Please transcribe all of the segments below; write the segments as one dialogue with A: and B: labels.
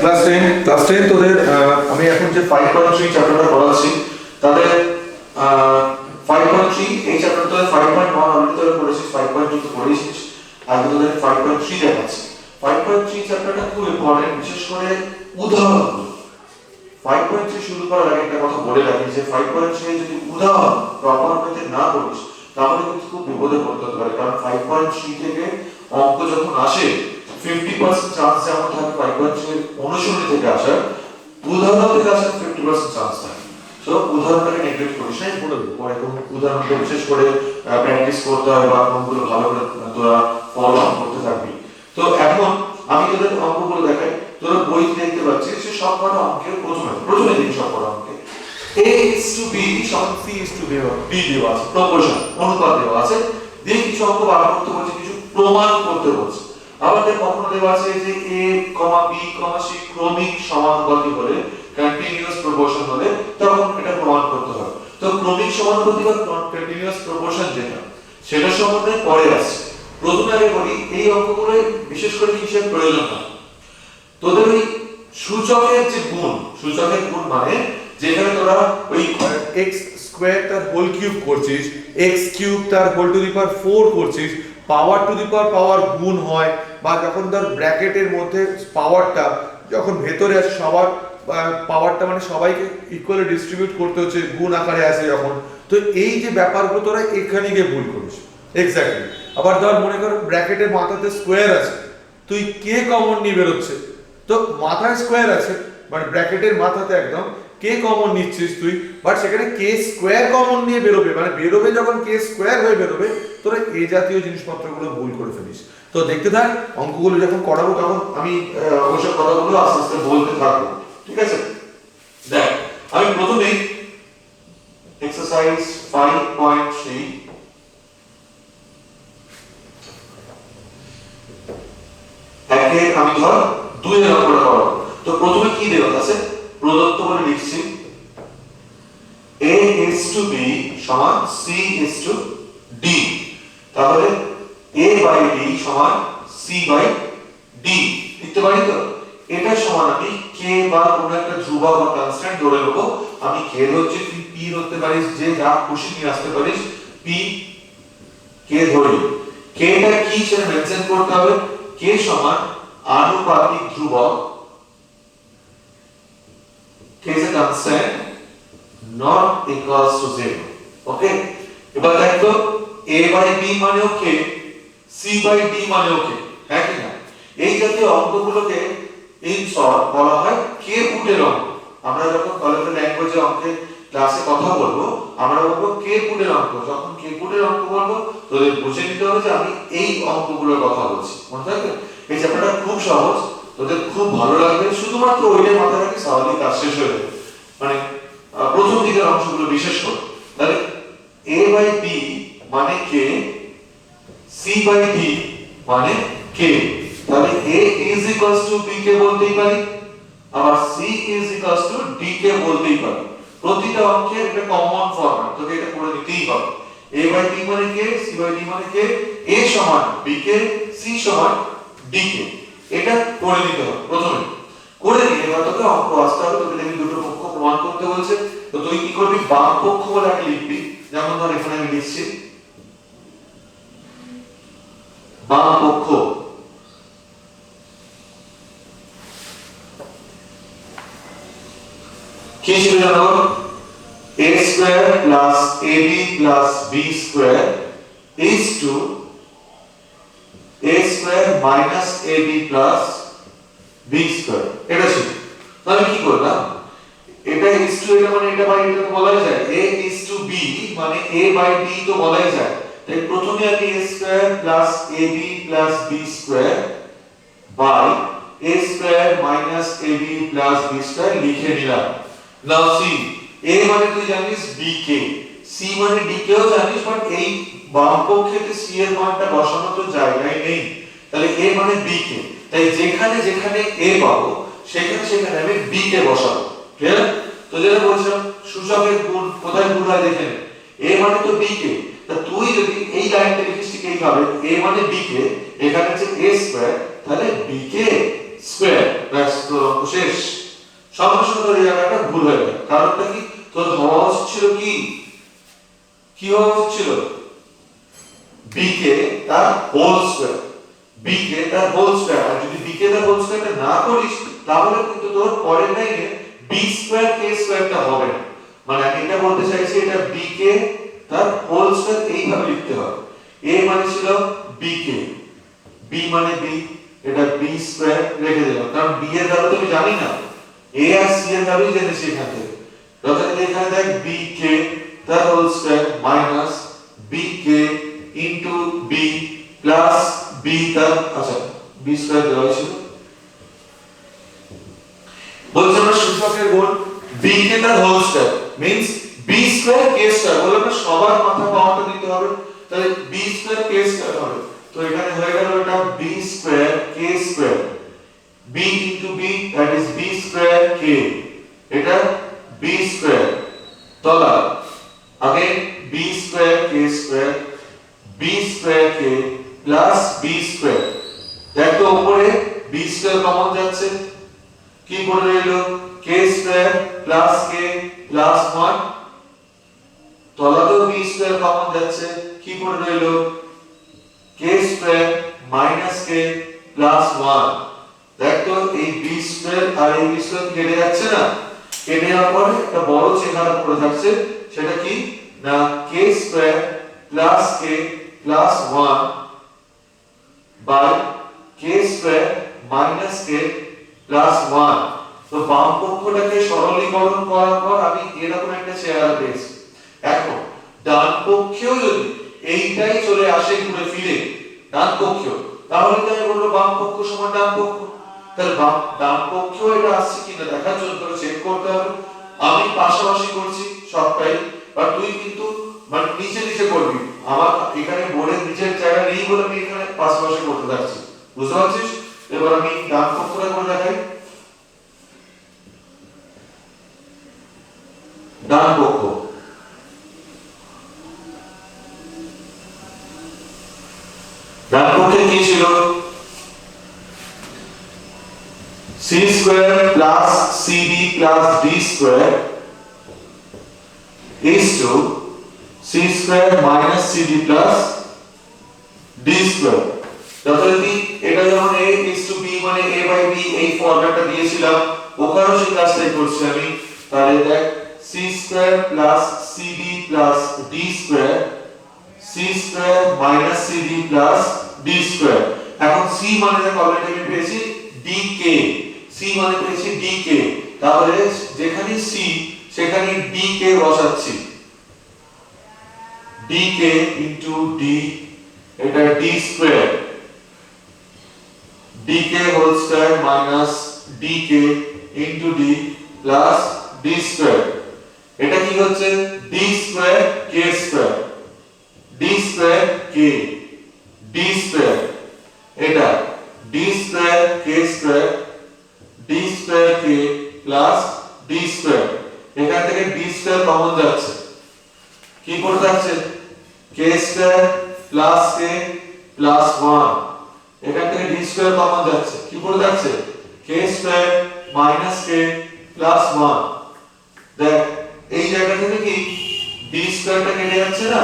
A: Class 10 তোদের আমি এখন যে 5.3 চ্যাপ্টারটা পড়াচ্ছি তাদের 5.3 এই চ্যাপ্টার তোদের 5.1 অলরেডি তোরা পড়েছিস, 5.2 তো পড়েছিস, আগে তোদের 5.3 দেখাচ্ছি। 5.3 চ্যাপ্টারটা খুব ইম্পর্টেন্ট, বিশেষ করে উদাহরণ। 5.3 শুরু করার আগে একটা কথা বলে রাখি যে 5.3 যদি উদাহরণ প্রপার ওয়েতে না করিস তাহলে কিন্তু খুব বিপদে পড়তে হতে পারে, কারণ 5.3 থেকে অঙ্ক যখন আসে 50% চান্স যেমন থাকে 5.3 এর অনুশীলনী থেকে আসার, উদাহরণ থেকে আসার 50% চান্স থাকে। সো উদাহরণটাকে নেগলেক্ট করিস না, বলে দেবো পরে কোন উদাহরণটা বিশেষ করে প্র্যাকটিস করতে হয় বা কোনগুলো ভালো করে তোরা ফলো আপ করতে থাকবি। তো এখন আমি তোদের অঙ্কগুলো দেখাই, তোরা বই দেখতে পাচ্ছিস যে সবকটা অঙ্কের প্রথমে দেখি সবকটা অঙ্কে a:b সমান c:b দেওয়া আছে, প্রপোর্শন অনুপাত দেওয়া আছে, দিয়ে কিছু অঙ্ক বার করতে বলছে, কিছু প্রমাণ করতে বলছে। আবার কখনো দেওয়া আছে যে a, b, c ক্রমিক সমানুপাতি হলে, কন্টিনিউয়াস প্রপোর্শন হলে তখন এটা প্রমাণ করতে হবে। তো ক্রমিক সমানুপাতি বা কন্টিনিউয়াস প্রপোর্শন যেটা, সেটা সম্বন্ধে পরে আসছে। প্রথমে আগে বলি এই অঙ্কগুলো বিশেষ করে কিসের প্রয়োজন হয়, তোদের ওই সূচকের যে গুণ, সূচকের গুণ মানে যেখানে তোরা ওই x স্কয়ার তার হোল কিউব করছিস, x কিউব তার হোল টু দি পাওয়ার 4 করছিস, পাওয়ার টু দি পাওয়ার গুণ হয়, বা যখন ধর ব্র্যাকেটের মধ্যে পাওয়ারটা যখন ভেতরে আসে সবার পাওয়ারটা মানে সবাইকে ইকুয়ালি ডিস্ট্রিবিউট করতে হচ্ছে, গুণ আকারে আসে যখন, তো এই যে ব্যাপারগুলো তোরা এখানে গিয়ে ভুল করিস এক্স্যাক্টলি। আবার ধর মনে কর ব্র্যাকেটের মাথাতে স্কয়ার আছে, তুই কে কমন নিয়ে বেরোচ্ছে, তো মাথায় স্কয়ার আছে মানে ব্র্যাকেটের মাথাতে একদম কে কমন নিচ্ছিস তুই, বাট সেখানে কে স্কয়ার কমন নিয়ে বেরোবে, মানে বেরোবে যখন কে স্কয়ার হয়ে বেরোবে, তোরা এই জাতীয় জিনিসপত্রগুলো ভুল করে ফেলিস। তো দেখতে থাক, অঙ্কগুলো যখন করাবো তখন আমি ওইসব কথাগুলো আস্তে আস্তে বলতে থাকবো, ঠিক আছে? দেখ আমি প্রথমেই এক্সারসাইজ 5.3 একে আমি ধর 2 এর অঙ্কটা করাবো। তো প্রথমে কি দেওয়া আছে, প্রদত্ত বলে লিখছি a:b সমান c:d, তাহলে a/d সমান c/d লিখতে পারি। তো এটা সমান আমি k বা কোনো একটা ধ্রুবক বা কনস্ট্যান্ট ধরে নেব। আমি k হচ্ছে তুই p ধরতে পারিস, যে যা খুশি নিয়ে আসতে পারিস, p k ধরি। k টা কি সেটা মেনশন করতে হবে, k সমান আনুপাতিক ধ্রুবক, k is a constant not equals to 0, ওকে? এবার দেখো a/b মানেও k, c/d মানেও k, হ্যাঁ কি না? এই জাতীয় অঙ্কগুলোকে ইন শর্ট বলা হয় k পুটের অঙ্ক। আমরা যখন কলেজের ল্যাঙ্গুয়েজে অঙ্কে ক্লাসে কথা বলবো আমরা বলবো k পুটের অঙ্ক। যখন k পুটের অঙ্ক বলবো তোদের বুঝে নিতে হবে যে আমি এই অঙ্কগুলোর কথা বলছি, মনে থাকবে? এই চ্যাপ্টারটা খুব সহজ, তোদের খুব ভালো লাগবে, শুধুমাত্র ওইটা মাথায় রাখি স্বাভাবিক কাজ শেষ হয়ে যাবে, মানে প্রথম দিকের অংশগুলো বিশেষ করে। তাহলে a/b মানে k, c/d মানে k, তাহলে a is equals to b কে বলতেই পারি, আবার c is equals to d কে বলতেই পারি। প্রতিটা অঙ্কের একটা কমন ফরম্যাট, তোকে এটা করে নিতেই হবে। a/b মানে k, c/d মানে k, a সমান b কে, c সমান d কে, এটা করে নিতে হবে প্রথমে। করে নিয়ে এবার তোকে অঙ্ক আসতে হবে, তোকে দেখবি দুটো পক্ষ প্রমাণ করতে বলছে, তো তুই কি করবি, বাম পক্ষ বলে আগে লিখবি। যেমন ধর এখানে আমি লিখছি বাম পক্ষ, কি ছিল জানো, a square plus ab plus b square is to a square minus ab plus b square, এটা ছিল। তাহলে কি করলাম, এটা is to এটা মানে এটা বাই এটা তো বলাই যায়, a is to b মানে a বাই b তো বলাই যায়। তাই প্রথমে আমি a square plus ab plus b square by a square minus ab plus b square লিখে নিলাম। নাও সি, a মানে তুই জানিস b কে, c মানে d কেও জানিস, বাট এই বাম পক্ষেতে c এর মানটা বসানো তো জায়গায় নেই, তাহলে a মানে b কে, তাই যেখানে যেখানে a পাবো সেখানে সেখানে আমি b কে বসাবো। ক্লিয়ার? তো যেটা বলছিলাম সূচকের গুণ কোথায় গুণ হয় দেখে নে, a মানে তো b কে, তা তুই যদি এই লাইনটা লিখিস ঠিক এইভাবে, a মানে b কে, এখানে আছে a স্কয়ার, তাহলে b কে স্কয়ার। ব্যাস তোর অঙ্ক শেষ। সঙ্গে সঙ্গে তোর এই জায়গাটা ভুল হয়ে গেল। কারণটা কি? তোর হওয়া উচিত ছিল কি? কি হওয়া উচিত ছিল? bk তার হোল স্কয়ার। bk তার হোল স্কয়ার। আর যদি bk তার হোল স্কয়ারটা না করিস তাহলে কিন্তু তোর পরের লাইনে b স্কয়ার k স্কয়ারটা হবে না। মানে আমি এটা বলতে চাইছি এটা bk তার হোল স্কয়ার এইভাবে লিখতে হবে। a মানে ছিল bk, b মানে b, এটা b স্কয়ার রেখে দিলাম কারণ b এর ভ্যালু তো আমি জানি না, a আর c এর ভ্যালু জেনেছি এখান থেকে। অর্থাৎ এখানে দেখ bk তার whole square minus bk into b plus b তার আচ্ছা b স্কয়ার দেওয়া ছিল। বলছে আমরা সূচকের গুণ bk তার whole square means b square k square. বলে না সবার মাথা পাওয়াটা দিতে হবে, তাহলে b স্কয়ার k স্কয়ার হবে। তো এখানে হয়ে গেল এটা b square k square, b into b that is b square k, এটা b স্কয়ার তলা আগে b square k square b square k plus b square. দেখো উপরে b স্কয়ার কমন যাচ্ছে, কি পড়ে রইল k square plus k plus 1, তলাতেও b square common যাচ্ছে, কি পড়ে রইল k square minus k plus 1। দেখো এই b স্কয়ার আর এই b স্কয়ার কেটে যাচ্ছে না, কেটে যাওয়ার পরে একটা বড় চেহারা পড়ে থাকছে, সেটা কি না k square plus k plus 1 by k square minus k plus 1। তো বাম পক্ষটাকে সরলীকরণ করার পর আমি এরকম একটা চেহারা পেয়েছি। এখন ডান পক্ষেও যদি এইটাই চলে আসে ঘুরে ফিরে ডান পক্ষেও, তাহলে তো আমি বলবো বাম পক্ষ সমান ডান পক্ষ। তাহলে ডান পক্ষেও এটা আসছে কিনা দেখার জন্য তোকে চেক করতে হবে। আমি পাশাপাশি করছি সবটাই, আর তুই কিন্তু মানে নিচে নিচে করবি। আমার এখানে বোর্ডের নিচের জায়গা নেই বলে আমি এখানে পাশাপাশি করতে যাচ্ছি, বুঝতে পারছিস? এবার আমি ডান পক্ষটা করে দেখাই। ডান পক্ষ ডান পক্ষে কি ছিল c square plus cd plus d square is to c square minus cd plus d square. যথারীতি এটা যেমন a is to b মানে a by b এই ফরম্যাটটা দিয়েছিলাম, ওখানেও সেই কাজটাই করছি আমি। তাহলে দেখ c square plus cd plus d square, c square minus cd plus d square. এখন c মানে দেখ অলরেডি আমি পেয়েছি dk, c মানে পেয়েছি dk, তাহলে যেখানে c সেখানে dk বসাচ্ছি, dk ইনটু d, এটা d square, dk whole square minus dk into d plus d square. এটা কি হচ্ছে d square k square, d square k d square, এটা d square k square d square k plus d square. এখান থেকে d square common যাচ্ছে, কি পড়ে যাচ্ছে k square plus k plus 1। এখান থেকে d স্কয়ার কমন যাচ্ছে, কি পড়ে যাচ্ছে k square minus k plus 1। দেখ এই জায়গা থেকে কি d স্কয়ারটা কেটে যাচ্ছে না,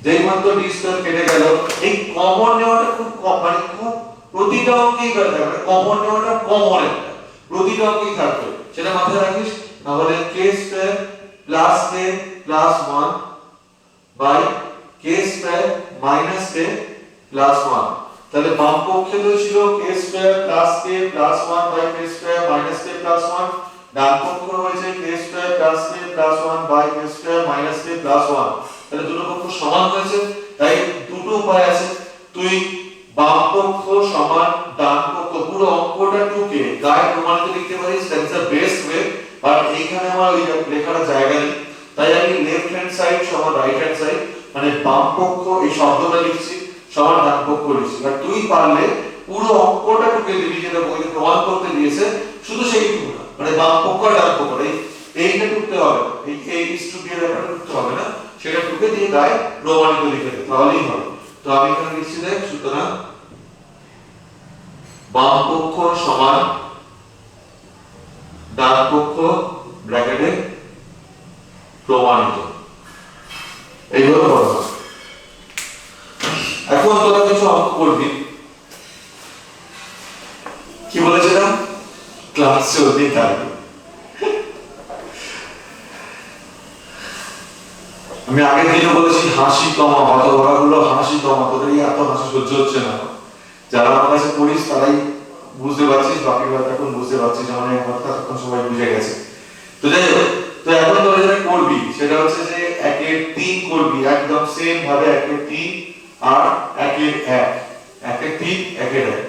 A: যেই মাত্র d স্কয়ার কেটে গেল এই কমন নেওয়াটা খুব মানে খুব প্রতিটা অঙ্কেই করতে হবে, কমন নেওয়াটা কমন একটা প্রতিটা অঙ্কেই থাকবে, সেটা মাথায় রাখিস। তাহলে k square plus k plus 1 by k square minus k plus 1। তাহলে বাম পক্ষে তো ছিল k square plus k plus 1 by k square minus k plus 1, ডান পক্ষ হয়েছে k square plus k plus 1 by k square minus k plus 1। তাহলে দুটো পক্ষ সমান হয়েছে, তাই দুটো উপায় আছে। তুই বাম পক্ষ সমান ডান পক্ষ পুরো অঙ্কটা টুকে গায়ে প্রমাণিত লিখতে পারিস, that is the best way. But এইখানে আমার ওই লেখার জায়গা নেই, তাই আমি লেফট হ্যান্ড সাইড সমান রাইট হ্যান্ড সাইড মানে বাম পক্ষ এই শব্দটা লিখছি সমান ডান পক্ষ লিখছি। আর তুই পারলে পুরো অঙ্কটা টুকে দিবি, যেটা বইতে প্রমাণ করতে দিয়েছে শুধু সেইটুকু না, মানে বাম পক্ষ আর ডান পক্ষ এইটা টুকতে হবে, এই a is to b এর ব্যাপারটা টুকতে হবে না, সেটা টুকে দিয়ে গায়ে প্রমাণিত লিখে দে তাহলেই হবে। তো আমি এখানে লিখছি দেখ, সুতরাং বাম পক্ষ সমান ডান পক্ষ ব্র্যাকেটে প্রমাণিত। এইভাবে বলা হয়। এখন তোরা কিছু অঙ্ক করবি। কি বলেছিলাম? ক্লাস চলতেই থাকবে। আমি আগের দিনে বলেছি হাসি কমা, হতভাগাগুলো হাসি কমা, তোদের এত হাসি সহ্য হচ্ছে না। যারা আমার কাছে পড়িস তারাই বুঝতে পারছিস, বাকিরা এখন বুঝতে পারছিস, মানে এখন সবাই বুঝে গেছে। তো যাই হোক, তো এখন তোরা যেটা করবি সেটা হচ্ছে যে 1/3 করবি একদম সেম ভাবে, 1/3 আর 1/1, 1/3 1/1।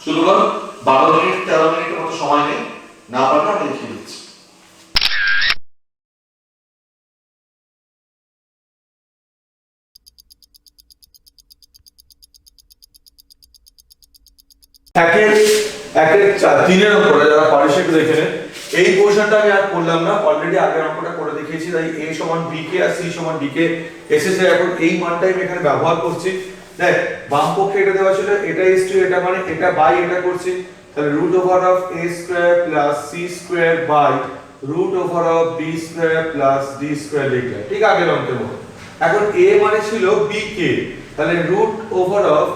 A: শুরু কর। 12 মিনিট 13 মিনিটের মতো সময় নেই, না পারলে আমি লিখে দিচ্ছি। তিনের অঙ্কটা যারা পারে সেটা দেখে নেন। এই পোর্শনটা আমি আর করলাম না, অলরেডি আগের অঙ্কটা করে দেখিয়েছি। তাই a সমান b কে আর c সমান d কে এসেছে, এখন এই মানটাই আমি এখানে ব্যবহার করছি। দেখ, বাম পক্ষে এটা দেওয়া ছিল, এটা ইজ টু এটা, মানে এটা বাই এটা করছি, তাহলে root over of a square plus c square by root over of b square plus d square লিখলাম, ঠিক আগের অঙ্কের মতো। এখন a মানে ছিল b কে, তাহলে রুট ওভার অফ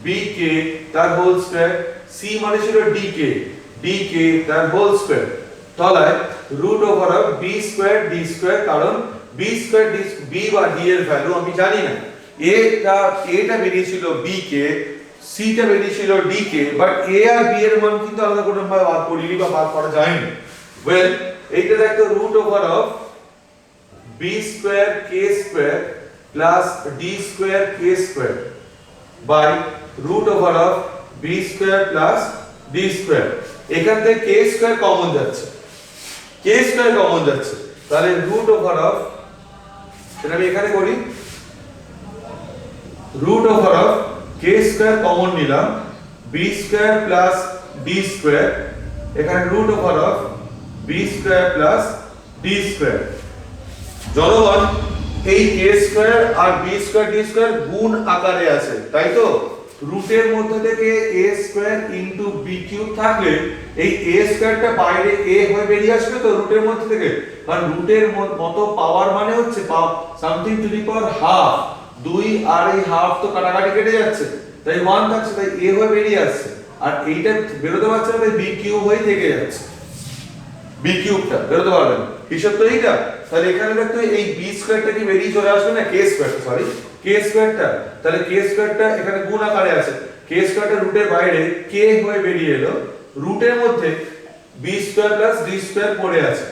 A: b কে তার হোল স্কয়ার, c মানে ছিল d কে তার হোল স্কয়ার, তাহলে root over of b square d square, কারণ b স্কয়ার d b বা d এর ভ্যালু আমি জানি না। a টা বেরিয়েছিল b কে, c টা বেরিয়েছিল d কে, বাট a আর b এর মান কিন্তু আলাদা করে ভাবে বার করিনি বা বার করা যায়নি। ওয়েল, এইটা দেখো root over of b square k square plus d square k square by root over of b square plus d square. এখান থেকে k স্কয়ার কমন যাচ্ছে, তাহলে রুট ওভার অফ, এটা আমি এখানে করি, root over of k square common নিলাম, b square plus d square, এখানে root over of b square plus d square. জনগণ, এই k স্কয়ার আর b স্কয়ার d স্কয়ার গুণ আকারে আছে, তাই তো? রুটের মধ্যে থেকে a square into b cube থাকলে এই a স্কয়ারটা বাইরে a হয়ে বেরিয়ে আসবে তো রুটের মধ্যে থেকে, কারণ রুটের মতো পাওয়ার মানে হচ্ছে something to the power half, 2 আর এই হাফ তো কাটাকাটি কেটে যাচ্ছে, তাই 1 থাকছে, তাই a হয়ে বেরিয়ে আসছে, আর এইটা বেরোতে পারছে না, তাই b কিউব হয়ে থেকে যাচ্ছে, b কিউবটা বেরোতে পারবে না, হিসাব তো এইটা। তাহলে এখানে দেখো এই b স্কয়ারটা কি বেরিয়ে চলে আসবে না, k স্কয়ারটা, তাহলে k স্কয়ারটা এখানে গুণ আকারে আছে, k স্কয়ারটা রুটের বাইরে k হয়ে বেরিয়ে এলো, রুটের মধ্যে b square plus d square পড়ে আছে,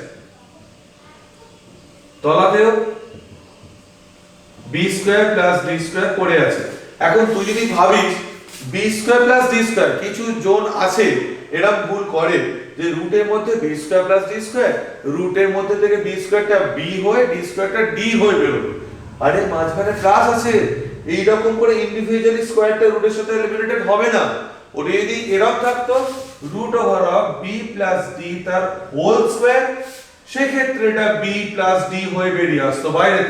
A: তলাতেও b square plus d square পড়ে আছে। এখন তুই যদি ভাবিস b square plus d square, কিছু জন আছে এরা ভুল করে যে রুটের মধ্যে b square plus d square, রুটের মধ্যে থেকে b স্কয়ারটা b হয়ে d স্কয়ারটা d হয়ে বেরোবে, আরে মাঝখানে প্লাস আছে, এই রকম করে ইন্ডিভিজুয়ালি স্কয়ারটা রুটের সাথে এলিমিনেটেড হবে না। ওটা যদি এরকম থাকতো root over of b plus d তার হোল স্কয়ার, সেই ক্ষেত্রে এটা b প্লাস d হয়ে বেরিয়ে আসতো বাইরে,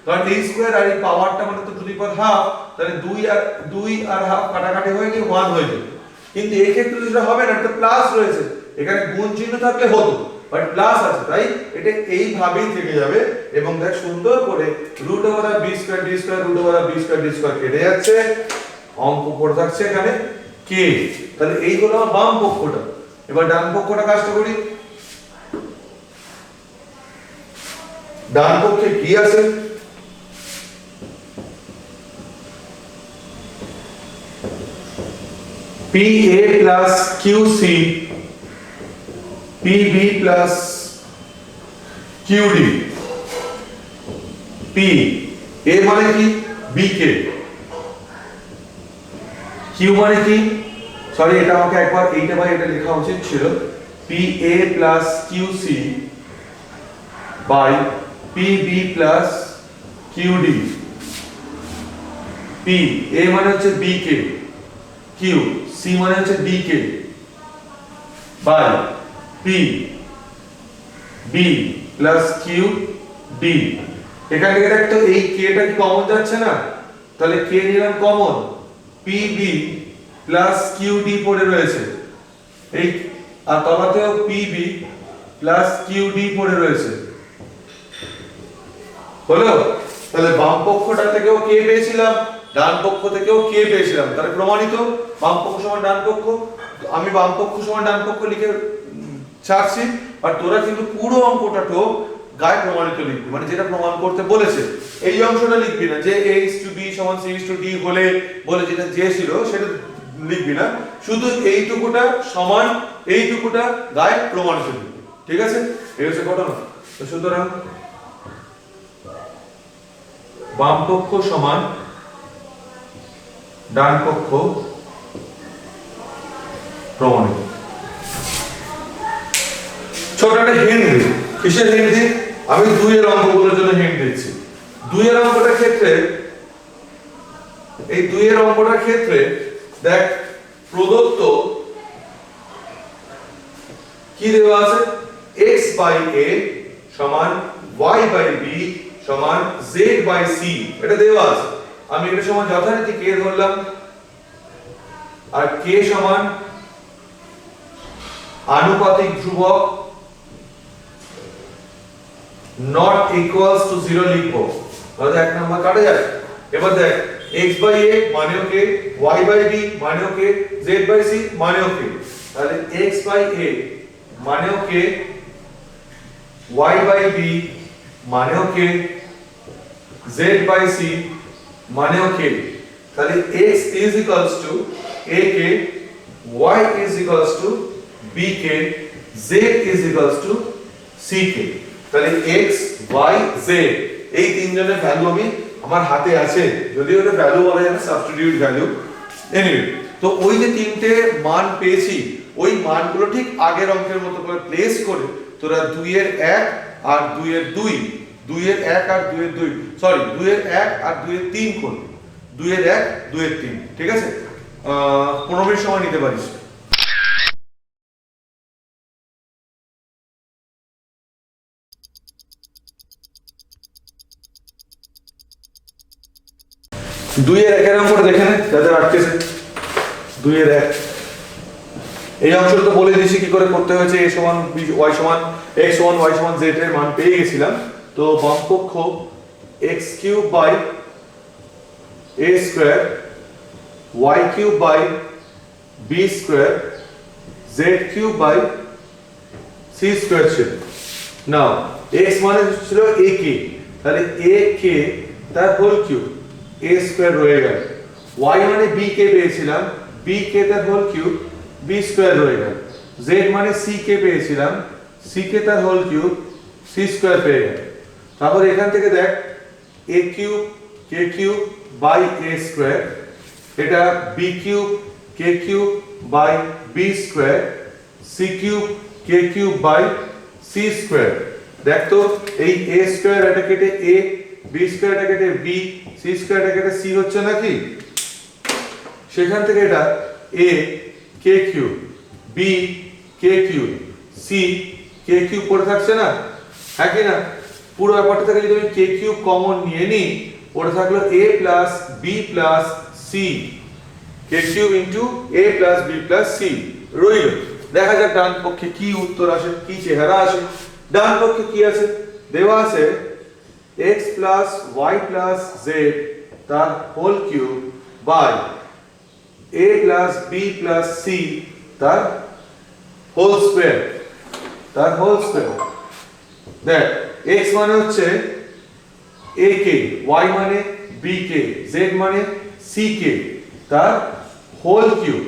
A: কারণ এই স্কয়ার আর এই পাওয়ারটা মানে তো টু দি পাওয়ার হাফ, তাহলে 2 আর হাফ কাটাকাটি হয়ে গিয়ে 1 হয়ে যাবে। কিন্তু এই ক্ষেত্রে যেটা হবে না, এটা প্লাস রয়েছে, এখানে গুণ চিহ্ন থাকলে হতো, বাট প্লাস আছে, তাই এটা এইভাবেই থেকে যাবে। এবং দেখ সুন্দর করে root over b square d square, root over b square d square কেটে যাচ্ছে, অঙ্ক পড়ে থাকছে এখানে k। তাহলে এই হলো আমার বাম পক্ষটা। এবার ডান পক্ষটা কাজটা করি। ডান পক্ষে কি আছে? PA plus QC PB plus QD, P A মানে কি BK, Q মানে কি, সরি এটা আমাকে একবার এইটা ভাই এটা লেখা উচিত ছিল, PA plus QC by PB plus QD, P A মানে হচ্ছে BK, Q C মানে হচ্ছে DK by P B plus Q D। এখান থেকে দেখতো এই K টা কি কমন যাচ্ছে না, তাহলে K নিলাম কমন, PB plus QD পড়ে রয়েছে,
B: এই আর তলাতেও পিবি প্লাস কিউডি পড়ে রয়েছে। হলো? তাহলে বাম পক্ষটা থেকেও কে পেয়েছিলাম, ডান পক্ষ থেকেও কে পেয়েছিলাম, তাহলে প্রমাণিত বাম পক্ষ সমান ডান পক্ষ। আমি বাম পক্ষ সমান ডান পক্ষ লিখে ছাড়ছি, আর তোরা কিন্তু পুরো অঙ্কটা তো গায়ে প্রমাণিত লিখবি, মানে যেটা প্রমাণ করতে বলেছে এই অংশটা লিখবি না, যে a is to b সমান c is to d হলে বলে যেটা যে ছিল সেটা লিখবি না, শুধু এইটুকুটা সমান এইটুকুটা গায়ে প্রমাণিত লিখবি। ঠিক আছে, এই হচ্ছে ঘটনা। তো সুতরাং বাম পক্ষ সমান ডান পক্ষ প্রমাণিত। ছোট একটা হিন্ট দিই। কিসের হিন্ট দিই? আমি 2 এর অঙ্কগুলোর জন্য হিন্ট দিচ্ছি। 2 এর অঙ্কটার ক্ষেত্রে, এই 2 এর অঙ্কটার ক্ষেত্রে দেখ প্রদত্ত কি দেওয়া আছে, x বাই a সমান y বাই b সমান z বাই c, এটা দেওয়া আছে। আমি এটা সমান যথারীতি k ধরলাম, আর k সমান আনুপাতিক ধ্রুবক not equals to 0 লিখবো, তাহলে এক নাম্বার কাটা যায়। এবার দেখ x বাই a মানেও k, y বাই b মানেও k, z বাই c মানেও k, তাহলে x বাই a মানেও k, y বাই b মানেও k, z বাই c মানেও k, তাহলে x is equals to ak, y is equals to bk, z is equals to ck। তাহলে x y z এই তিনজনের value আমি আমার হাতে আছে, যদিও এটা ভ্যালু বলা যায় না, সাবস্টিটিউট ভ্যালু। এনিওয়ে, তো ওই যে তিনটে মান পেয়েছি, ওই মানগুলো ঠিক আগের অঙ্কের মতো করে প্লেস করে তোরা 2 এর 1 আর 2 এর 2, 2 এর 1 আর 2 এর 2, সরি 2 এর 1 আর 2 এর 3 করবে, 2 এর 1 2 এর 3। ঠিক আছে, 15 মিনিট সময় নিতে পারিস। দুই এর একের অঙ্কটা দেখে নে যাদের আটকেছে। 2 এর 1 এই অংশটা তো বলে দিয়েছি কি করে করতে হয়েছে। a সমান b, y সমান x সমান y সমান z এর মান পেয়ে গেছিলাম। তো বাম পক্ষ x cube by a square, y cube by b square, z cube by c square ছিল। নাও x মানে ছিল ak, তাহলে ak তার হোল কিউব a স্কয়ার রয়ে গেল, y মানে b কে পেয়েছিলাম, b কে তার হোল কিউব b স্কয়ার রয়ে গেল, z মানে c কে পেয়েছিলাম, c কে তার হোল কিউব c স্কয়ার পেয়ে গেল। তারপর এখান থেকে দেখ a cube k cube by a square, এটা b cube k cube by b square, c cube k cube by c square. দেখ তো এই a স্কয়ার এটা কেটে a, b স্কয়ার এটা কেটে b, c স্কয়ার এটা কেটে c হচ্ছে নাকি? সেখান থেকে এটা a k cube, b k cube, c k cube পড়ে থাকছে না, হ্যাঁ কি না? পুরো ব্যাপারটা থেকে যদি আমি k কিউব কমন নিয়ে নিই, পড়ে থাকলো a plus b plus c, k cube into a plus b plus c রইল। দেখা যাক ডান পক্ষে কি উত্তর আসে, কি চেহারা আসে। ডান পক্ষে কি আছে? দেওয়া আছে x plus y plus z তার whole cube by a plus b plus c তার হোল স্কয়ার, তার হোল স্কয়ার। দেখ x মানে হচ্ছে ak, y মানে bk, z মানে ck তার হোল কিউব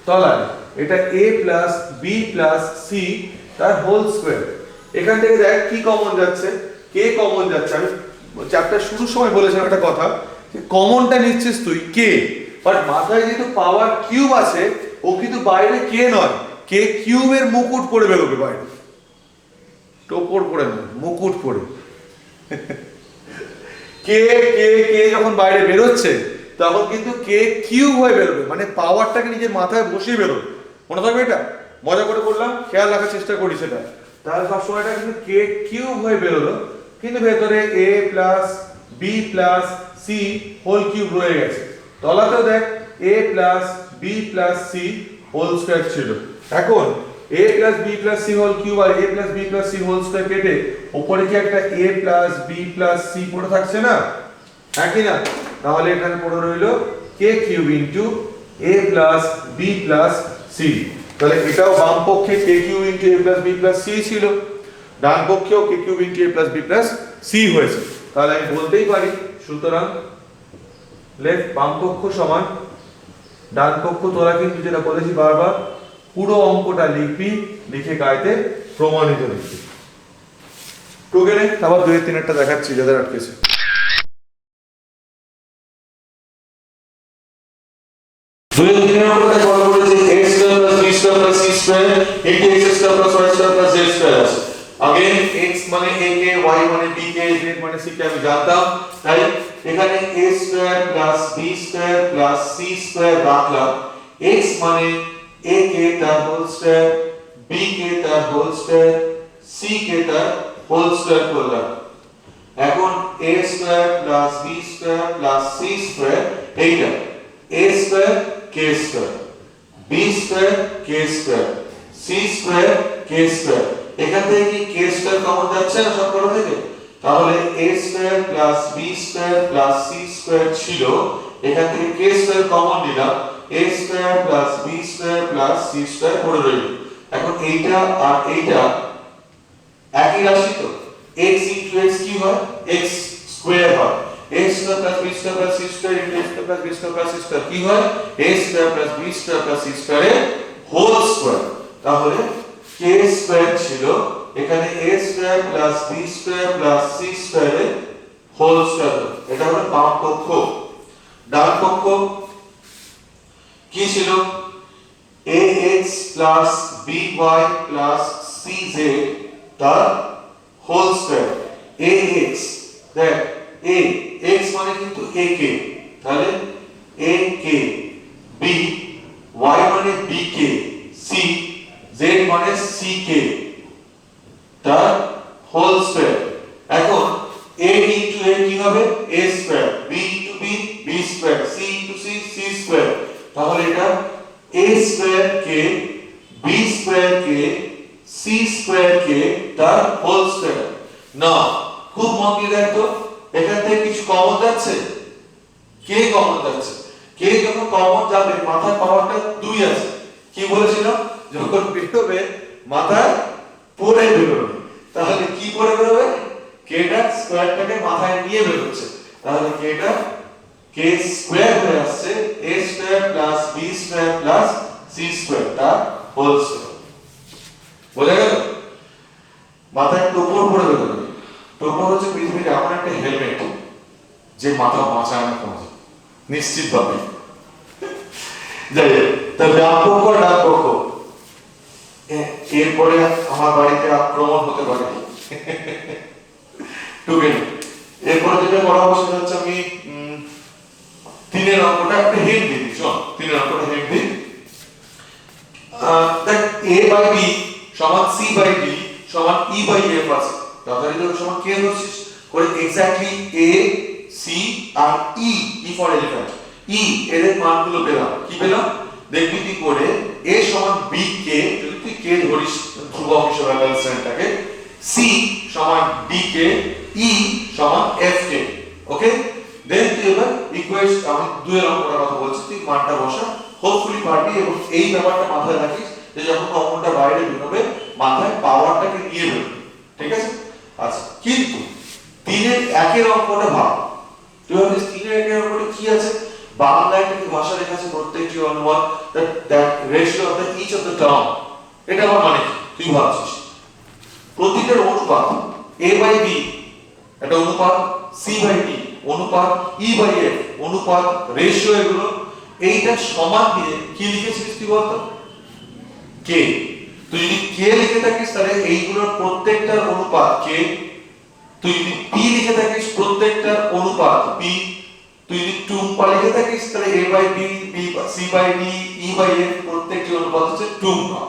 B: তলায়, এটা a plus b plus c তার হোল স্কয়ার। এখান থেকে দেখ কি কমন যাচ্ছে, k কমন যাচ্ছে। আমি চ্যাপ্টার শুরুর সময় বলেছিলাম একটা কথা, যে কমনটা নিচ্ছিস তুই k, বাট মাথায় যেহেতু পাওয়ার কিউব আছে, ও কিন্তু বাইরে k নয়, k কিউবের মুকুট পড়ে বেরোবে বাইরে, টোপর পড়ে না, মুকুট পড়ে। কে কে কে যখন বাইরে বেরোচ্ছে তখন কিন্তু কে কিউব হয়ে বেরোবে, মানে পাওয়ারটাকে নিজের মাথায় বসিয়ে বেরোবে। মনে থাকবে এটা? মজা করে বললাম, খেয়াল রাখার চেষ্টা করি সেটা। তাহলে সবসময় এটা কিন্তু কে কিউব হয়ে বেরোলো, কিন্তু ভেতরে a plus b plus c whole cube রয়ে গেছে। তলাতেও দেখ a plus b plus c whole square ছিল। এখন a plus b plus c whole cube R a plus b plus c whole square কেটে উপরে কি একটা a plus b plus c পড়ে থাকছে না, হ্যাঁ কি না? তাহলে এখানে পড়ে রইলো k cube into a plus b plus c। তাহলে এটাও বাম পক্ষে k cube into a plus b plus c ছিল, ডান পক্ষেও k cube into a plus b plus c হয়েছে। তাহলে আমি বলতেই পারি সুতরাং লেফট বাম পক্ষ সমান ডান পক্ষ। তোরা কিন্তু যেটা বলেছি বারবার পুরো অঙ্কটা লিখবি, লিখে গাইতে প্রমাণিত লিখবি। টোকেনে আবার 2 এর 3 একটা দেখাচ্ছি যাদের আটকেছে।
A: দুই এর 3 এর মধ্যে বলা বলেছে x square plus b square plus c square into x square plus y square plus z square আছে। अगेन x মানে a কে, y মানে b কে, z মানে c কে আমি জানতাম, তাই এখানে a square plus b square plus c square রাখলাম। x মানে a কে তার হোল স্কয়ার, b কে তার হোল স্কয়ার, c কে তার হোল স্কয়ার করলাম। এখন a square plus b square plus c square এইটা a square k square, b square k square, c square k square. এখান থেকে কি k স্কয়ার কমন যাচ্ছে না সবকটা থেকে? তাহলে a square plus b square plus c square ছিল, এখান থেকে k স্কয়ার কমন নিলাম, a square plus b square plus c square পড়ে রইল। এখন এইটা আর এইটা একই রাশি তো, x into x কি হয়? x স্কয়ার হয়। a square plus b square plus c square into x square plus b square plus c square কি হয়? a square plus b square plus c স্কয়ারের হোল স্কয়ার। তাহলে k square ছিল, এখানে a square plus b square plus c স্কয়ারের whole square. এটা হলো বাম পক্ষ। ডান পক্ষ কি ছিল? ax plus by plus cz তার হোল স্কয়ার। ax দেখ a x মানে কিন্তু ak, তাহলে ak, b y মানে bk, c z মানে ck তার হোল স্কয়ার। এখন a into a কি হবে? a square, b into b b square, c into c c square. তাহলে এটা a square k, b square k, c square k তার whole square. না, খুব মন দিয়ে দেখো, এখান থেকে কিছু কমন যাচ্ছে, k কমন যাচ্ছে। k যখন কমন যাবে মাথায় পাওয়ারটা 2 আছে। কি বলেছিলাম? যখন বেরোবে মাথায় পড়ে বেরোবে। তাহলে কি পড়ে বেরোবে? k টা স্কয়ারটাকে মাথায় নিয়ে বেরোচ্ছে। তাহলে k টা k স্কয়ার হয়ে আসছে a square plus b square plus c square তার হোল স্কয়ার। বোঝা গেল? মাথায় টোপর পড়ে বেরোবে। টোপর হচ্ছে পৃথিবীর এমন একটা হেলমেট যে মাথা বাঁচায় না কোনো নিশ্চিত ভাবে। যাই হোক, তবে ডান পক্ষ ডান পক্ষ এরপরে আমার বাড়িতে আক্রমণ হতে পারে। টুকে এরপরে যেটা করা হবে সেটা হচ্ছে আমি 3 এর অঙ্কটা একটা হেড দিই। চল 3 এর অঙ্কটা হেড দিই। দেখ a বাই b সমান c বাই d সমান e বাই f আছে। যথারীতি সমান কে ধরছিস করে এক্স্যাক্টলি a c আর e ফর এলিফ্যান্ট e এর মানগুলো পেলাম। কি পেলাম? দেখবি কি করে a সমান b k, যদি তুই k ধরিস ধ্রুবক হিসেবে কনস্ট্যান্টটাকে, c সমান d k, e সমান f k। ওকে, দেন তুই এবার ইকুয়েশন, আমি 2 এর অঙ্কটার কথা বলছি, তুই মানটা বসা, হোপফুলি পারবি। এবং এই ব্যাপারটা মাথায় রাখিস যে যখন অঙ্কটা বাইরে বেরোবে মাথায় পাওয়ারটাকে নিয়ে বেরোবে। ঠিক আছে? আচ্ছা, কিন্তু 3 এর 1 এর অঙ্কটা ভাব। তুই ভাবিস 3 এর 1 এর অঙ্কটা কি আছে? বাংলায় একটা ভাষা লেখা আছে প্রত্যেকটি অনুপাত that ratio of the each of the term। এটা আমার মানে কি? তুই ভাবছিস প্রতিটার অনুপাত a by b একটা অনুপাত, c by d অনুপাত, e by f অনুপাত, রেশিও, এগুলো এইটা সমান দিয়ে কি লিখেছিস তুই বলতো? k। তুই যদি k লিখে থাকিস তাহলে এইগুলোর প্রত্যেকটার অনুপাত k, তুই যদি p লিখে থাকিস প্রত্যেকটার অনুপাত p, তুই যদি টুম্পা লিখে থাকিস তাহলে a by b, c by d, e by f প্রত্যেকটি অনুপাত হচ্ছে টুম্পা।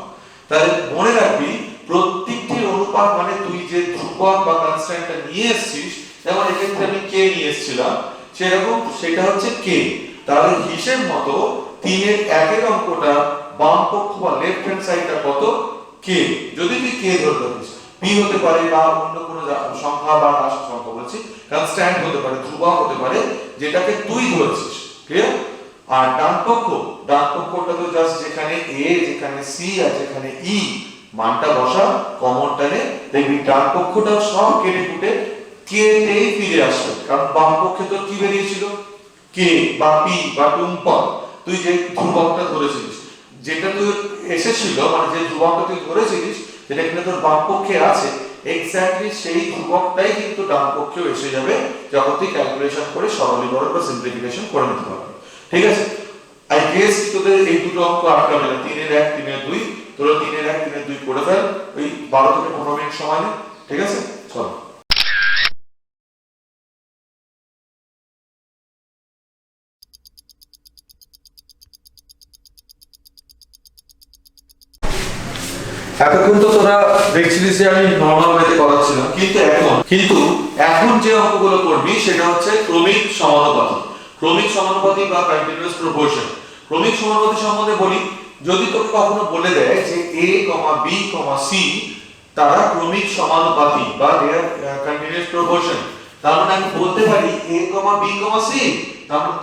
A: তাহলে মনে রাখবি প্রত্যেকটির অনুপাত মানে তুই যে ধ্রুবক বা কনস্ট্যান্টটা নিয়ে এসেছিস, যেমন এক্ষেত্রে আমি k নিয়ে এসেছিলাম, সেরকম সেটা হচ্ছে k। তাহলে হিসেব মতো 3 এর 1 এর অঙ্কটা বাম পক্ষ বা লেফট হ্যান্ড সাইডটা কত কে, যদি তুই কে ধরে রাখিস, পি হতে পারে বা অন্য কোনো সংখ্যা বা রাশি সংখ্যা বলছি, কনস্ট্যান্ট হতে পারে, ধ্রুবক হতে পারে, যেটাকে তুই ধরেছিস, ক্লিয়ার। আর ডান পক্ষটা তো জাস্ট যেখানে এ, যেখানে সি আর যেখানে ই মানটা বসা, কমন টানে দেখবি ডান পক্ষটা সব কেটে কুটে কে তেই ফিরে আসবে, কারণ বাম পক্ষে তো কি বেরিয়েছিল কে বা পি বা টুম্পল, তুই যে ধ্রুবকটা ধরেছিলিস, যেটা তুই এসেছিল মানে যে ধ্রুবকটা তুই ধরেছিলিস যেটা কিন্তু তোর বাম পক্ষে আছে, এক্স্যাক্টলি সেই ধ্রুবকটাই কিন্তু ডান পক্ষেও এসে যাবে যখন তুই ক্যালকুলেশন করে সরলীকরণ বা সিম্পলিফিকেশন করে নিতে পারবি, ঠিক আছে। আই গেস তোদের এই দুটো অঙ্ক আটকাবে না, 3 এর 1 3 এর 2, তোরা 3 এর 1 3 এর 2 করে ফেল, ওই 12 থেকে 15 মিনিট সময় নে, ঠিক আছে, চল। এতক্ষণ তো তোরা দেখছিলিস যে আমি নরমাল ওয়েতে করাচ্ছিলাম, কিন্তু এখন যে অঙ্কগুলো করবি সেটা হচ্ছে ক্রমিক সমানুপাতি। ক্রমিক সমানুপাতি বা কন্টিনিউয়াস প্রপোর্শন। ক্রমিক সমানুপাতি সম্বন্ধে বলি, যদি তোকে কখনো বলে দেয় যে a, b, c তারা ক্রমিক সমানুপাতি বা দে আর কন্টিনিউয়াস প্রপোর্শন, তার মানে আমি বলতে পারি a, b, c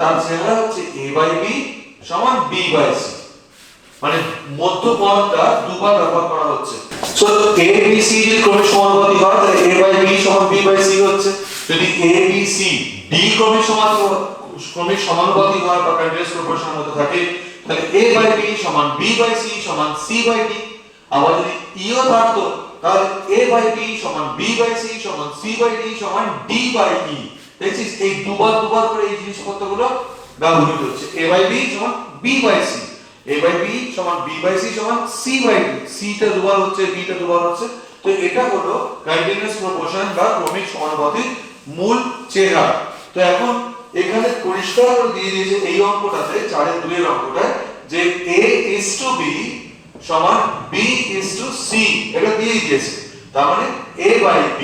A: তার চেহারা হচ্ছে a/b সমান b/c, মানে মধ্যপদটা দুবার ব্যবহার করা হচ্ছে। সো a b c যদি ক্রমিক সমানুপাতি হয় তাহলে a/b সমান b/c হচ্ছে। যদি a b c d ক্রমিক সমানুপাতি হয় বা কন্টিনিউয়াস প্রপোর্শনের মধ্যে থাকে তাহলে a/b সমান b/c সমান c/d। আবার যদি e ও থাকতো তাহলে a/b সমান b/c সমান c/d সমান d/e। দেখছিস এই দুবার করে এই জিনিসপত্রগুলো ব্যবহৃত হচ্ছে। a/b সমান b/c, a/b সমান b/c সমান c/d, c টা দুবার হচ্ছে, d টা দুবার হচ্ছে। তো এটা হলো কন্টিনিউয়াস প্রপোর্শন বা ক্রমিক সমানুপাতির মূল চেহারা। তো এখন এখানে পরিষ্কার করে দিয়ে দিয়েছে এই অঙ্কটাতে 4 এর 2 এর অঙ্কটায় যে a/b সমান b/c, এটা দিয়ে দিয়েছে। তার মানে a/b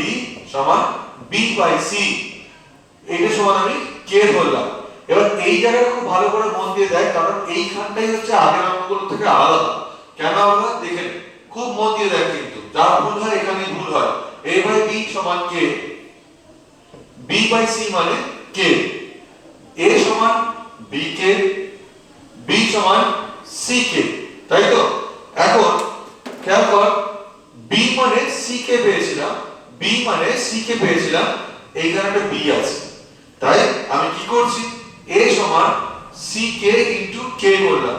A: সমান b/c, এটা সমান আমি k ধরলাম। এবার এই জায়গাটা খুব ভালো করে মন দিয়ে দেখ, কারণ এইখানটাই হচ্ছে আগের অঙ্কগুলো থেকে আলাদা। কেন আলাদা দেখে খুব মন দিয়ে দেখ, কিন্তু যা ভুল হয় এখানেই ভুল হয়। a/b সমান k, b/c মানে k, a সমান bk, b সমান ck, তাই তো। এখন খেয়াল কর, b মানে ck পেয়েছিলাম, এইখানে একটা b আছে, তাই আমি কি করছি a সমান ck ইনটু k করলাম,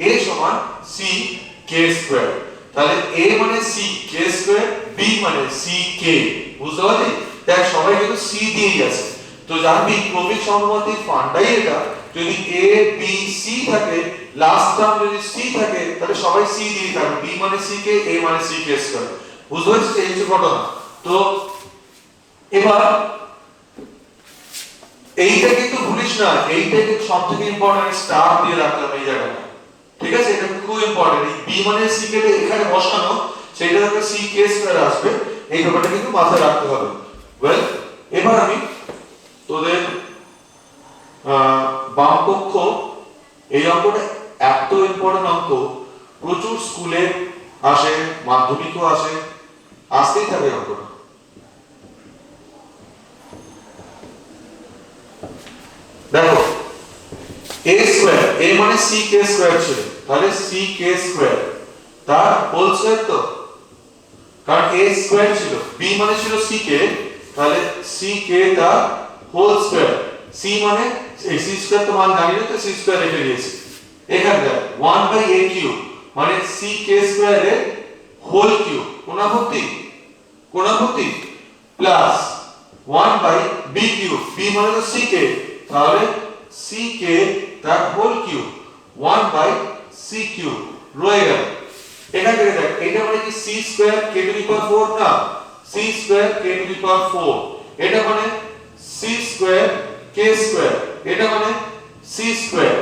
A: a সমান ck স্কয়ার, তাহলে a মানে ck স্কয়ার, b মানে ck, বুঝতে পারলি? দেখ সবাই কিন্তু c দিয়েই আছে, তো জানবি ক্রমিক সমানুপাতির ফান্ডাই এটা, যদি a b c থাকে, লাস্ট টার্ম যদি c থাকে তাহলে সবাই c দিয়ে থাকবে, b মানে ck, a মানে ck স্কয়ার, বুঝতে পারছিস? এই হচ্ছে ঘটনা। তো এবার এইটা কিন্তু ভুলিস না, এইটা কিন্তু সবথেকে ইম্পর্টেন্ট, স্টার দিয়ে রাখলাম এই জায়গাটা, ঠিক আছে? এটা খুব ইম্পর্টেন্ট, এই b মানে ck টা এখানে বসানো, সেটা হবে ck স্কয়ার আসবে, এই ব্যাপারটা কিন্তু মাথায় রাখতে হবে। ওয়েল, এবার আমি তোদের বাম পক্ষ, এই অঙ্কটা এত ইম্পর্টেন্ট অঙ্ক, প্রচুর স্কুলে আসে, মাধ্যমিকও আসে, আসতেই থাকে অঙ্কটা। দেখো a স্কয়ার, a মানে ck স্কয়ার ছিল, তাহলে ck স্কয়ার তার হোল স্কয়ার, তো কারণ a স্কয়ার ছিল, b মানে ছিল ck, তাহলে ck তার হোল স্কয়ার, c মানে এই c স্কয়ার তো মান জানি না, তো c স্কয়ার রেখে দিয়েছি। এখানে দেখ 1/a কিউব মানে ck স্কয়ার এর হোল কিউব, কোণাপতি প্লাস 1/b কিউব, b মানে তো ck, তাহলে ck তার হোল কিউব 1/c কিউব রয়ে গেল। এখান থেকে দেখ এটা মানে কি c square k to the power 4 না, c square k to the power 4, এটা মানে c স্কয়ার k স্কয়ার, এটা মানে c স্কয়ার।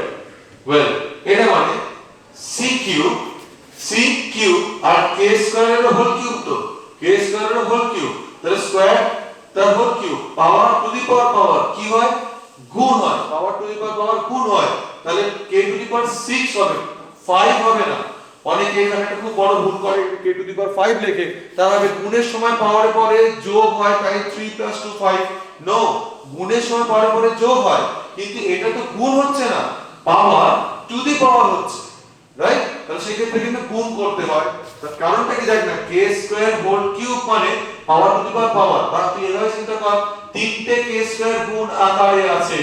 A: ওয়েল, এটা মানে c কিউব আর k স্কয়ারের হোল কিউব, তো k স্কয়ারের হোল কিউব, তাহলে স্কয়ার তার whole cube, power to the power কি হয়, গুণ হয়, পাওয়ার টু দি পাওয়ার গুণ হয়, তাহলে k টু দি পাওয়ার 6 হবে, 5 হবে না। অনেকে এখানে একটা খুব বড় ভুল করে k টু দি পাওয়ার 5 লেখে, তার মানে গুণের সময় পাওয়ারের পরে যোগ হয়, তাই 3 + 2 5। নো, গুণের সময় পাওয়ারের পরে যোগ হয়, কিন্তু এটা তো গুণ হচ্ছে না, পাওয়ার টু দি পাওয়ার হচ্ছে, রাইট? তাহলে সেই ক্ষেত্রে কিন্তু গুণ করতে হয়। তার কারণটা কি জানি না, k স্কয়ার হোল কিউব মানে পাওয়ার টু দি পাওয়ার পাওয়ার, বা তুই এভাবে চিন্তা কর, তিনটে k স্কয়ার গুণ আকারে আছে।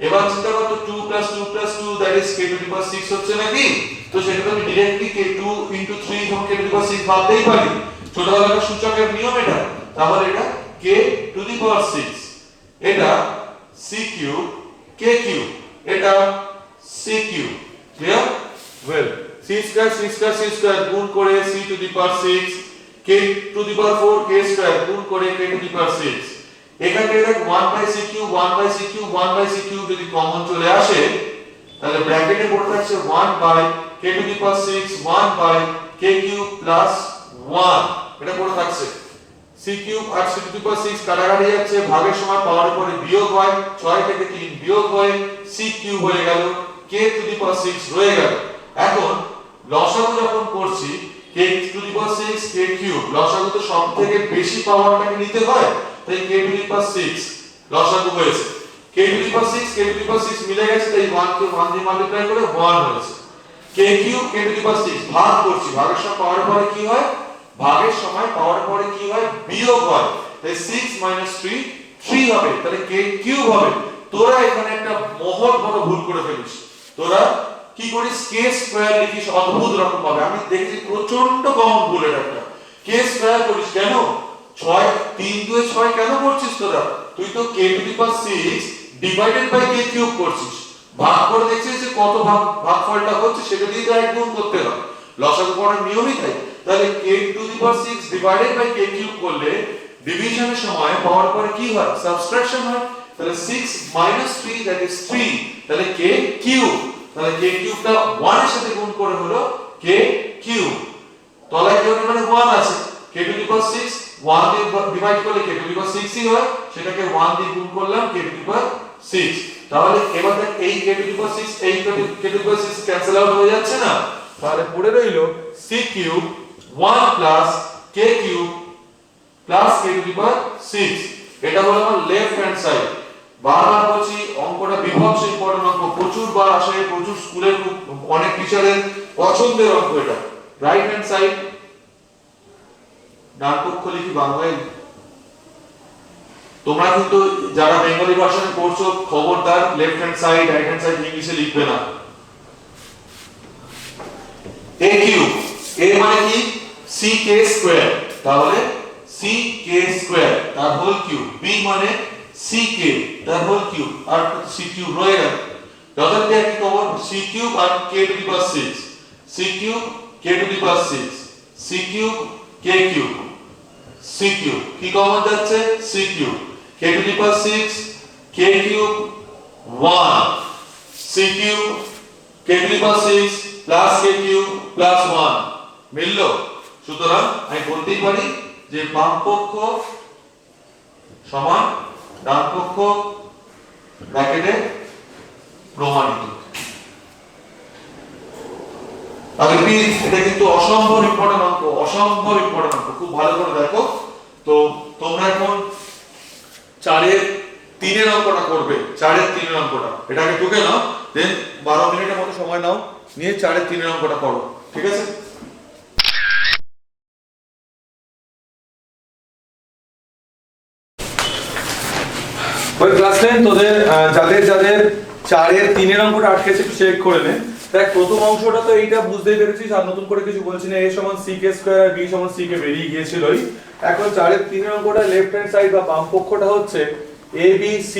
A: এবার চিন্তা কর তো 2 + 2 + 2 that is k to the power 6 হচ্ছে নাকি? তো সেটা তো আমি directly k2 * 3 = k to the power 6 ভাবতেই পারি, ছোটবেলার সূচকের নিয়ম এটা। তাহলে এটা k টু দি পাওয়ার 6, এটা c কিউব k কিউব, এটা c cube. Clear? Well, c square c square c square গুণ করে c two the power 6, k to the power 4 k square গুণ করে k টু দি পাওয়ার 6। এখান থেকে দেখ 1/c³ 1/c³ 1/c³ যদি common চলে আসে, তাহলে ব্র্যাকেটে পড়ে থাকছে 1/k two the power 6 1/k³ plus 1, এটা পড়ে থাকছে। c³ R c two the power 6 কাটাকাটি যাচ্ছে, ভাগের সময় পাওয়ার পরে বিয়োগ হয়, 6 থেকে 3 বিয়োগ হয়ে c³ হয়ে গেল, k টু দি পাওয়ার 6 রয়ে গেল। এখন লসাগু যখন করছি k to the power 6 k³ লসাগু তো সবথেকে বেশি পাওয়ারটাকে নিতে হয়, তাই k টু দি পাওয়ার 6 লসাগু হয়েছে। k to the power 6 k to the power 6 মিলে গেছে, তাই 1 কে 1 দিয়ে মাল্টিপ্লাই করে 1 হয়েছে। k³ k to the power 6 ভাগ করছি, ভাগের সময় পাওয়ার পরে কি হয়, ভাগের সময় পাওয়ার পরে কি হয়, বিয়োগ হয়, তাই 6 - 3 3 হবে, তাহলে k³ হবে। তোরা এখানে একটা মহৎ বড় ভুল করে ফেলিস, তোরা কি করিস, k স্কয়ার লিখিস অদ্ভুত রকম ভাবে। আমি দেখেছি প্রচন্ড কমন ভুল এটা একটা, k স্কয়ার করিস কেন, 6 3 2 6 কেন করছিস তোরা? তুই তো k to the power 6 divided by k³ করছিস, ভাগ করে দেখছিস যে কত ভাগফলটা হচ্ছে, সেটা দিয়ে তো এক গুণ করতে হয়, লসাগু করার নিয়মই তাই। তাহলে k to the power 6 divided by k³ করলে ডিভিশনের সময় পাওয়ার পরে কি হয়, সাবট্রাকশন হয়, তাহলে 6 - 3 দ্যাট ইজ 3, তাহলে k³ তাহলে k³ টা 1 এর সাথে গুণ করে হলো k³ তলায় কি মানে 1 আছে, k টু দি পাওয়ার 6 1 দিয়ে ডিভাইড করলে k টু দি পাওয়ার 6 ই হয়, সেটাকে 1 দিয়ে গুণ করলাম k টু দি পাওয়ার 6। তাহলে এবার দেখ এই k টু দি পাওয়ার 6 এই k to the power 6 cancel out হয়ে যাচ্ছে না, তাহলে পড়ে রইল c³ 1 plus k³ plus k to the power 6। এটা হলো আমার লেফট হ্যান্ড সাইড। বারবার বলছি অঙ্কটা বিভৎস ইম্পর্টেন্ট অঙ্ক, প্রচুর বার আসে, প্রচুর স্কুলের অনেক টিচারের পছন্দের অঙ্ক এটা। রাইট হ্যান্ড সাইড ডান পক্ষ লিখি বাংলায়। তোমরা কিন্তু যারা বেঙ্গলি ভার্সনে পড়ছো খবরদার left hand side right hand side ইংলিশে লিখবে না। a³ a মানে কি ck স্কয়ার, তাহলে ck² তার হোল কিউব, b মানে ck তার হোল কিউব, আর c³ রয়ে গেল। যথারীতি একই খবর, c³ আর k to the power 6 c³ k to the power 6 c³ k³ c³ কি কমন যাচ্ছে, c³ k to the power 6 k³ 1 c³ k to the power 6 plus k³ plus 1 মিলল। সুতরাং আমি বলতেই পারি যে বাম পক্ষ সমান ডান পক্ষ ব্র্যাকেটে প্রমাণিত। তাহলে প্লিজ এটা কিন্তু অসম্ভব ইম্পর্টেন্ট অঙ্ক, অসম্ভব ইম্পর্টেন্ট অঙ্ক, খুব ভালো করে দেখো। তো তোমরা এখন 4 এর 3 এর অঙ্কটা করবে, 4 এর 3 এর অঙ্কটা এটাকে টুকে নাও, দেন 12 মিনিটের মতো সময় নাও, নিয়ে 4 এর 3 এর অঙ্কটা করো, ঠিক আছে?
B: ওই ক্লাস 10 তোদের যাদের যাদের 4 এর 3 এর অঙ্কটা আটকেছে একটু চেক করে নে। দেখ প্রথম অংশটা তো এইটা বুঝতেই পেরেছিস, আর নতুন করে কিছু বলছি না, a সমান ck² আর b সমান ck বেরিয়ে গিয়েছিলই। এখন 4 এর 3 এর অঙ্কটা লেফট হ্যান্ড সাইড বা বাম পক্ষটা হচ্ছে abc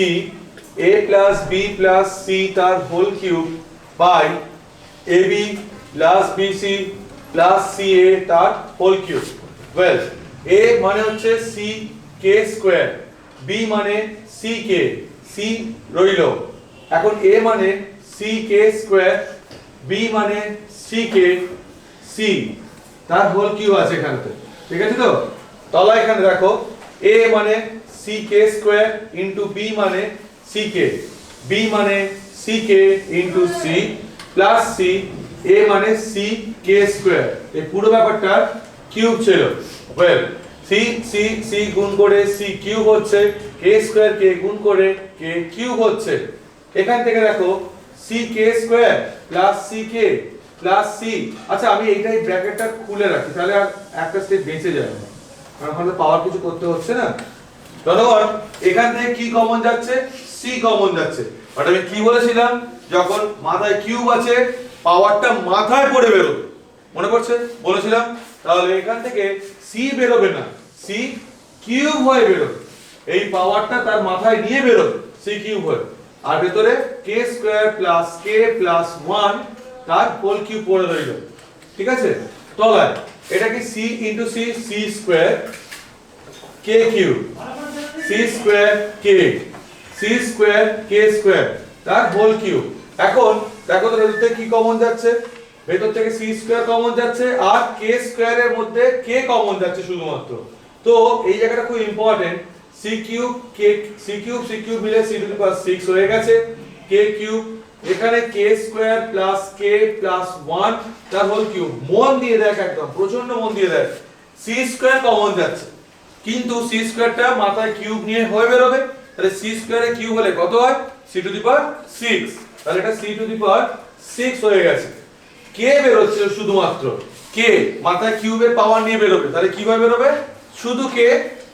B: a + b + c তার whole cube by ab + bc + ca তার হোল কিউব। ওয়েল, a মানে হচ্ছে ck², b মানে ck, c রইল। এখন a মানে ck², b মানে ck, c তার হোল কিউব আছে এখানেতে, ঠিক আছে তো? তাহলে এখানে দেখো a মানে ck² ইনটু b মানে ck, b মানে ck into c plus c, a মানে c k স্কয়ার, এই পুরো ব্যাপারটা কিউব ছিল। ওয়েল c গুণ করে c কিউব হচ্ছে, k স্কয়ার k গুণ করে k কিউব হচ্ছে। এখান থেকে দেখো c k square plus c k plus c, আচ্ছা আমি এইটাই ব্র্যাকেটটা খুলে রাখি, তাহলে আর একটা স্টেপ বেঁচে যাবে, কারণ ওখানে পাওয়ার কিছু করতে হচ্ছে না। ধরো এখান থেকে কি কমন যাচ্ছে, c কমন যাচ্ছে। বাট আমি কি বলেছিলাম, যখন মাথায় কিউব আছে পাওয়ারটা মাথায় পড়ে বেরোবে, মনে পড়ছে বলেছিলাম। তাহলে এখান থেকে c বেরোবে না, c কিউব হয়ে বেরোবে, এই পাওয়ারটা তার মাথায় নিয়ে বেরোবে c কিউব হয়ে, আর ভেতরে k square plus k plus 1 তার হোল কিউব পড়ে রইল। ঠিক আছে, তলায় এটা কি c into c, c square k cube, c square k, c square k square তার হোল কিউব। এখন দেখো তো ভেতর থেকে কি কমন যাচ্ছে, ভেতর থেকে c স্কয়ার কমন যাচ্ছে আর k স্কয়ারের মধ্যে k কমন যাচ্ছে শুধুমাত্র। তো এই জায়গাটা খুব ইম্পর্টেন্ট, c কিউব মিলে c টু দি পাওয়ার 6 হয়ে গেছে, k কিউব এখানে k square plus k plus 1 তার হোল কিউব। মন দিয়ে দেখ, একদম প্রচন্ড মন দিয়ে দেখ, c স্কয়ার কমন যাচ্ছে, কিন্তু c স্কয়ারটা মাথায় কিউব নিয়ে হয়ে বেরোবে, তাহলে c স্কয়ারে কিউব হলে কত হয়, c টু দি পাওয়ার 6, তাহলে এটা c টু দি পাওয়ার 6 হয়ে গেছে। k বেরোচ্ছে শুধুমাত্র, k মাথায় কিউবের পাওয়ার নিয়ে বেরোবে, তাহলে কিভাবে বেরোবে, শুধু k,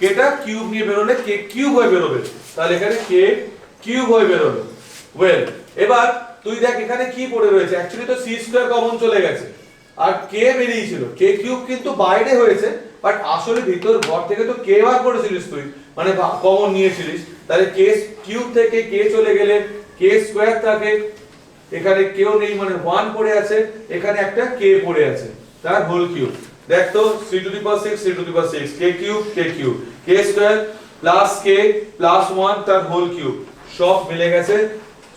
B: kটা কিউব নিয়ে বেরোলে k কিউব হয়ে বেরোবে, তাহলে এখানে k কিউব হয়ে বেরোবে। ওয়েল এবার তুই দেখ এখানে কি পড়ে রয়েছে, অ্যাকচুয়ালি তো c স্কয়ার কমন চলে গেছে আর k বেরিয়েছিল, k কিউব কিন্তু বাইরে হয়েছে, বাট আসলে ভিতর ঘর থেকে তো k বার করেছিলিস তুই, মানে কমন নিয়েছিলিস, তাহলে k কিউব থেকে k চলে গেলে k স্কয়ার থাকে, এখানে কেউ নেই মানে 1 পড়ে আছে, এখানে একটা k পড়ে আছে, তার হোল কিউব। দেখ তো c two the power 6, c two the power 6, k cube k square plus k plus 1 তার হোল কিউব, সব মিলে গেছে।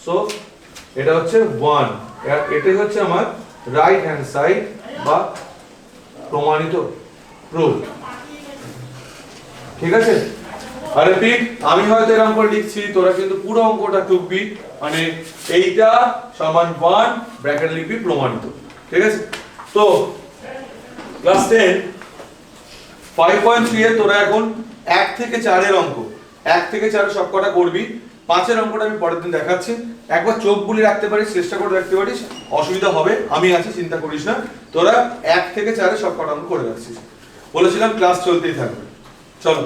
B: সো এটা হচ্ছে 1, আর এটাই হচ্ছে আমার রাইট হ্যান্ড সাইড বা প্রমাণিত প্রুফ। ঠিক আছে, আরে ঠিক আমি হয়তো এরকম করে লিখছি, তোরা কিন্তু পুরো অঙ্কটা টুকবি, মানে এইটা সমান 1 ব্র্যাকেট লিখবি প্রমাণিত। ঠিক আছে, তো ক্লাস 10 5.3 এর তোরা এখন 1 থেকে 4 এর অঙ্ক, 1 থেকে 4 সবকটা করবি, 5 এর অঙ্কটা আমি পরের দিন দেখাচ্ছি। একবার চোখ বুলি রাখতে পারিস, চেষ্টা করে রাখতে পারিস, অসুবিধা হবে আমি আছি, চিন্তা করিস না। তোরা 1 থেকে 4 এর সবকটা অঙ্ক করে রাখছিস, বলেছিলাম ক্লাস চলতেই থাকবে। চলো।